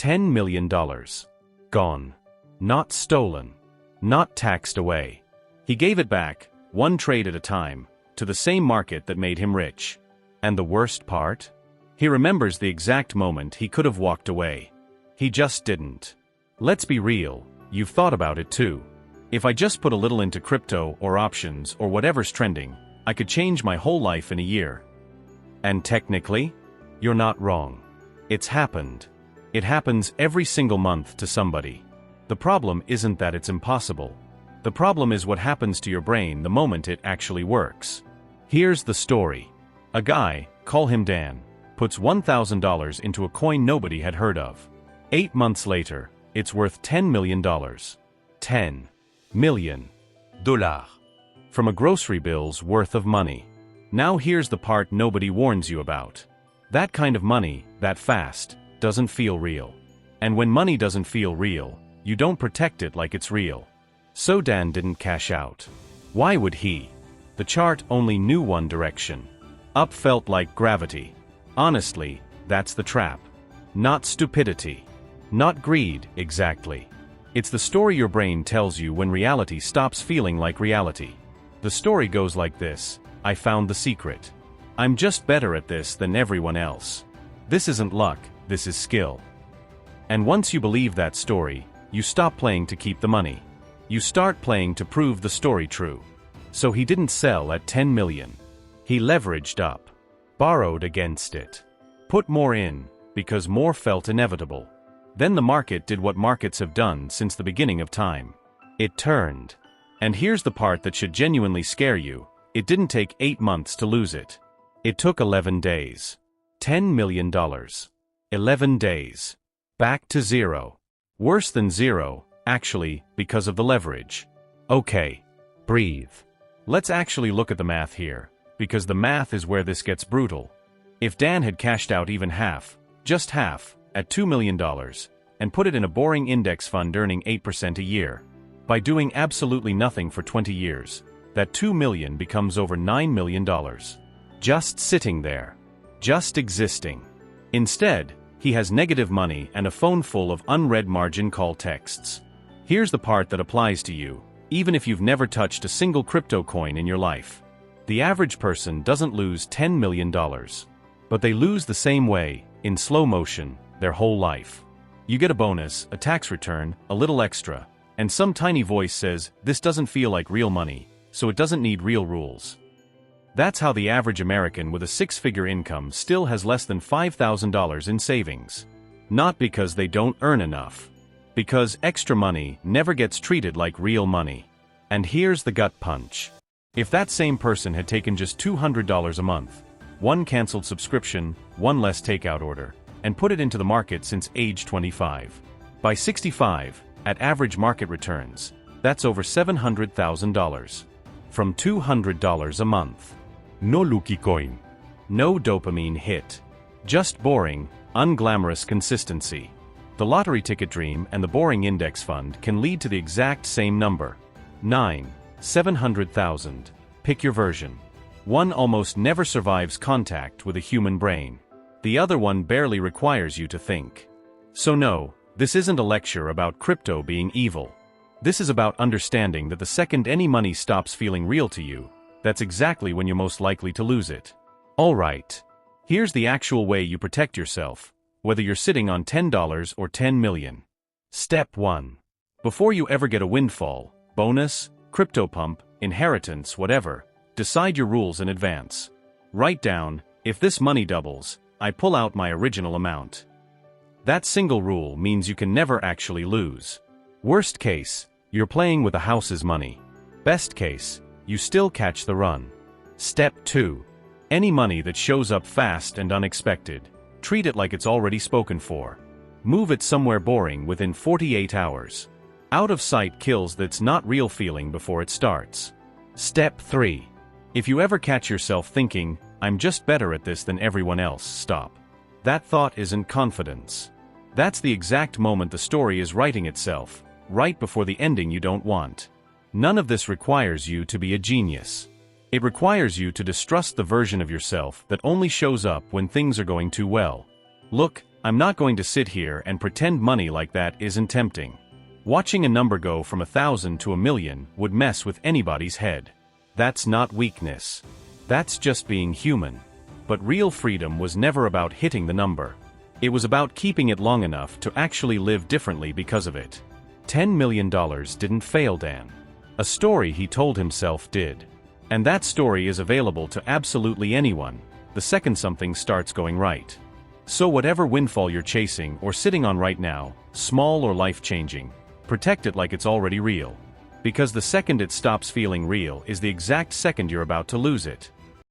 $10 million. Gone. Not stolen. Not taxed away. He gave it back, one trade at a time, to the same market that made him rich. And the worst part? He remembers the exact moment he could have walked away. He just didn't. Let's be real, you've thought about it too. If I just put a little into crypto or options or whatever's trending, I could change my whole life in a year. And technically, you're not wrong. It's happened. It happens every single month to somebody. The problem isn't that it's impossible. The problem is what happens to your brain the moment it actually works. Here's the story. A guy, call him Dan, puts $1,000 into a coin nobody had heard of. 8 months later, it's worth $10 million. $10 million. From a grocery bill's worth of money. Now here's the part nobody warns you about. That kind of money, that fast, doesn't feel real. And when money doesn't feel real, you don't protect it like it's real. So Dan didn't cash out. Why would he? The chart only knew one direction. Up felt like gravity. Honestly, that's the trap. Not stupidity. Not greed, exactly. It's the story your brain tells you when reality stops feeling like reality. The story goes like this: I found the secret. I'm just better at this than everyone else. This isn't luck, this is skill. And once you believe that story, you stop playing to keep the money. You start playing to prove the story true. So he didn't sell at 10 million. He leveraged up. Borrowed against it. Put more in, because more felt inevitable. Then the market did what markets have done since the beginning of time. It turned. And here's the part that should genuinely scare you: it didn't take 8 months to lose it. It took 11 days. $10 million. 11 days. Back to zero. Worse than zero, actually, because of the leverage. Okay. Breathe. Let's actually look at the math here, because the math is where this gets brutal. If Dan had cashed out even half, just half, at $2 million, and put it in a boring index fund earning 8% a year, by doing absolutely nothing for 20 years, that $2 million becomes over $9 million. Just sitting there. Just existing. Instead, he has negative money and a phone full of unread margin call texts. Here's the part that applies to you, even if you've never touched a single crypto coin in your life. The average person doesn't lose $10 million. But they lose the same way, in slow motion, their whole life. You get a bonus, a tax return, a little extra, and some tiny voice says, this doesn't feel like real money, so it doesn't need real rules. That's how the average American with a six-figure income still has less than $5,000 in savings. Not because they don't earn enough. Because extra money never gets treated like real money. And here's the gut punch. If that same person had taken just $200 a month, one canceled subscription, one less takeout order, and put it into the market since age 25. By 65, at average market returns, that's over $700,000. From $200 a month. No Lucky coin. No dopamine hit. Just boring, unglamorous consistency. The lottery ticket dream and the boring index fund can lead to the exact same number. 700,000. Pick your version. One almost never survives contact with a human brain. The other one barely requires you to think. So no, this isn't a lecture about crypto being evil. This is about understanding that the second any money stops feeling real to you, that's exactly when you're most likely to lose it. Alright. Here's the actual way you protect yourself, whether you're sitting on $10 or 10 million. Step 1. Before you ever get a windfall, bonus, crypto pump, inheritance, whatever, decide your rules in advance. Write down, if this money doubles, I pull out my original amount. That single rule means you can never actually lose. Worst case, you're playing with a house's money. Best case, you still catch the run. Step 2. Any money that shows up fast and unexpected, treat it like it's already spoken for. Move it somewhere boring within 48 hours. Out of sight kills that's not real feeling before it starts. Step 3. If you ever catch yourself thinking, I'm just better at this than everyone else, stop. That thought isn't confidence. That's the exact moment the story is writing itself, right before the ending you don't want. None of this requires you to be a genius. It requires you to distrust the version of yourself that only shows up when things are going too well. Look, I'm not going to sit here and pretend money like that isn't tempting. Watching a number go from 1,000 to 1,000,000 would mess with anybody's head. That's not weakness. That's just being human. But real freedom was never about hitting the number. It was about keeping it long enough to actually live differently because of it. $10 million didn't fail Dan. A story he told himself did. And that story is available to absolutely anyone, the second something starts going right. So whatever windfall you're chasing or sitting on right now, small or life-changing, protect it like it's already real. Because the second it stops feeling real is the exact second you're about to lose it.